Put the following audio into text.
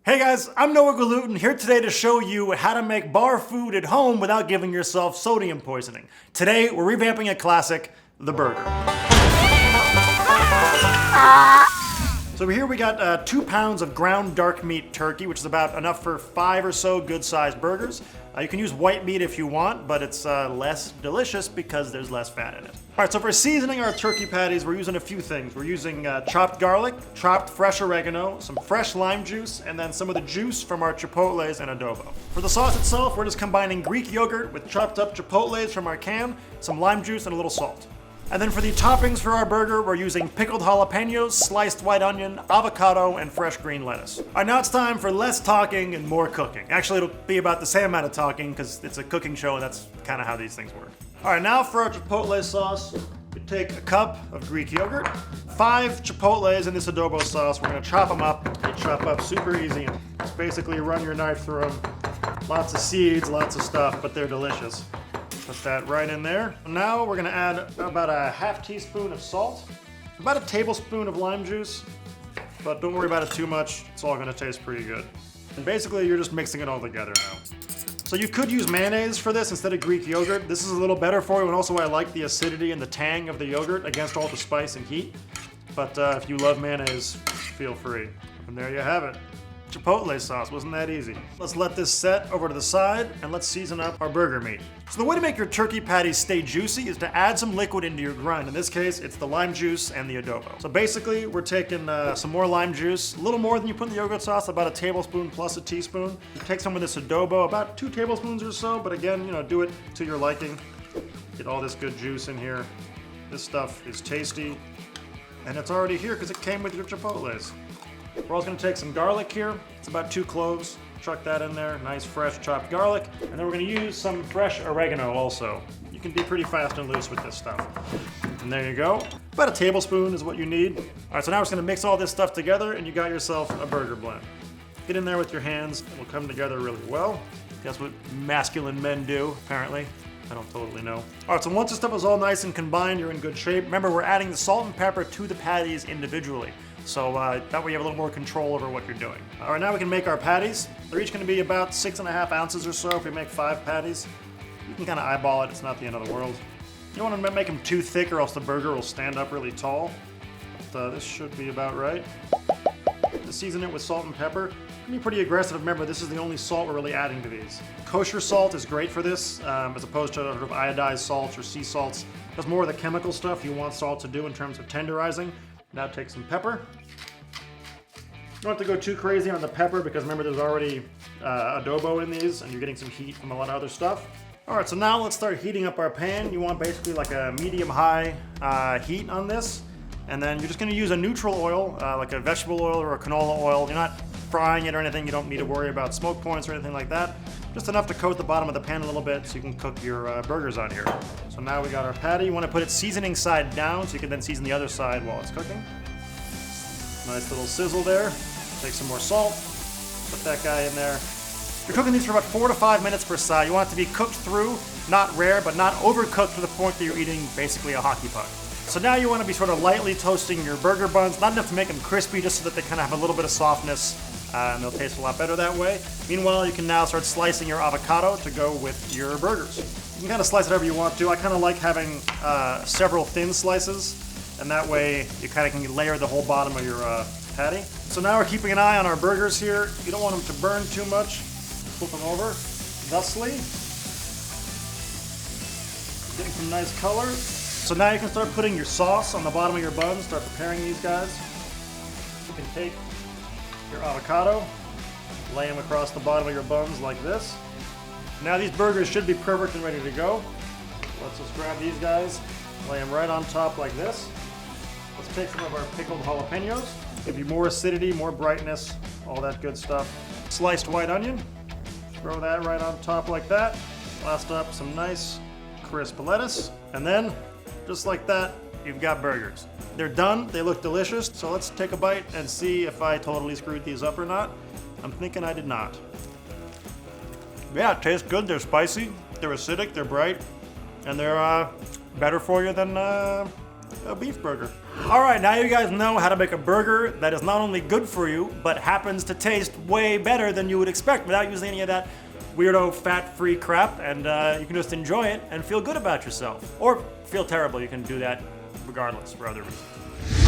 Hey guys, I'm Noah Gluten here today to show you how to make bar food at home without giving yourself sodium poisoning. Today, we're revamping a classic, the burger. So here we got 2 pounds of ground dark meat turkey, which is about enough for 5 or so good-sized burgers. You can use white meat if you want, but it's less delicious because there's less fat in it. All right, so for seasoning our turkey patties, we're using a few things. We're using chopped garlic, chopped fresh oregano, some fresh lime juice, and then some of the juice from our chipotles and adobo. For the sauce itself, we're just combining Greek yogurt with chopped up chipotles from our can, some lime juice, and a little salt. And then for the toppings for our burger, we're using pickled jalapenos, sliced white onion, avocado, and fresh green lettuce. All right, now it's time for less talking and more cooking. Actually, it'll be about the same amount of talking because it's a cooking show and that's kind of how these things work. All right, now for our chipotle sauce, we take a cup of Greek yogurt, 5 chipotles in this adobo sauce. We're gonna chop them up. They chop up super easy. Just basically run your knife through them. Lots of seeds, lots of stuff, but they're delicious. Put that right in there. Now we're gonna add about a half teaspoon of salt, about a tablespoon of lime juice, but don't worry about it too much. It's all gonna taste pretty good. And basically you're just mixing it all together now. So you could use mayonnaise for this instead of Greek yogurt. This is a little better for you, and also I like the acidity and the tang of the yogurt against all the spice and heat. But if you love mayonnaise, feel free. And there you have it. Chipotle sauce, wasn't that easy? Let's let this set over to the side and let's season up our burger meat. So the way to make your turkey patties stay juicy is to add some liquid into your grind. In this case, it's the lime juice and the adobo. So basically, we're taking some more lime juice, a little more than you put in the yogurt sauce, about a tablespoon plus a teaspoon. You take some of this adobo, about 2 tablespoons or so, but again, do it to your liking. Get all this good juice in here. This stuff is tasty, and it's already here because it came with your chipotles. We're also going to take some garlic here. It's about 2 cloves. Chuck that in there. Nice fresh chopped garlic. And then we're going to use some fresh oregano also. You can be pretty fast and loose with this stuff. And there you go. About a tablespoon is what you need. All right, so now we're just going to mix all this stuff together and you got yourself a burger blend. Get in there with your hands. It will come together really well. That's what masculine men do, apparently. I don't totally know. All right, so once this stuff is all nice and combined, you're in good shape. Remember, we're adding the salt and pepper to the patties individually. So that way you have a little more control over what you're doing. All right, now we can make our patties. They're each gonna be about 6.5 ounces or so if we make 5 patties. You can kind of eyeball it, it's not the end of the world. You don't wanna make them too thick or else the burger will stand up really tall. But this should be about right. To season it with salt and pepper. Be pretty aggressive. Remember, this is the only salt we're really adding to these. Kosher salt is great for this, as opposed to sort of iodized salts or sea salts. That's more of the chemical stuff you want salt to do in terms of tenderizing. Now take some pepper. You don't have to go too crazy on the pepper because remember there's already adobo in these and you're getting some heat from a lot of other stuff. All right, so now let's start heating up our pan. You want basically like a medium-high heat on this. And then you're just gonna use a neutral oil, like a vegetable oil or a canola oil. You're not frying it or anything. You don't need to worry about smoke points or anything like that. Just enough to coat the bottom of the pan a little bit so you can cook your burgers on here. So now we got our patty. You want to put it seasoning side down so you can then season the other side while it's cooking. Nice little sizzle there. Take some more salt. Put that guy in there. You're cooking these for about 4 to 5 minutes per side. You want it to be cooked through, not rare, but not overcooked to the point that you're eating basically a hockey puck. So now you want to be sort of lightly toasting your burger buns, not enough to make them crispy, just so that they kind of have a little bit of softness. And they'll taste a lot better that way. Meanwhile, you can now start slicing your avocado to go with your burgers. You can kind of slice it however you want to. I kind of like having several thin slices, and that way you kind of can layer the whole bottom of your patty. So now we're keeping an eye on our burgers here. You don't want them to burn too much. Flip them over thusly. Getting some nice color. So now you can start putting your sauce on the bottom of your buns. Start preparing these guys. You can take your avocado, lay them across the bottom of your buns like this. Now these burgers should be perfect and ready to go. Let's just grab these guys, lay them right on top like this. Let's take some of our pickled jalapenos. Give you more acidity, more brightness, all that good stuff. Sliced white onion, throw that right on top like that. Last up, some nice crisp lettuce. And then, just like that, you've got burgers. They're done, they look delicious, so let's take a bite and see if I totally screwed these up or not. I'm thinking I did not. Yeah, it tastes good, they're spicy, they're acidic, they're bright, and they're better for you than a beef burger. All right, now you guys know how to make a burger that is not only good for you, but happens to taste way better than you would expect without using any of that weirdo fat-free crap, and you can just enjoy it and feel good about yourself. Or feel terrible, you can do that regardless for other reasons.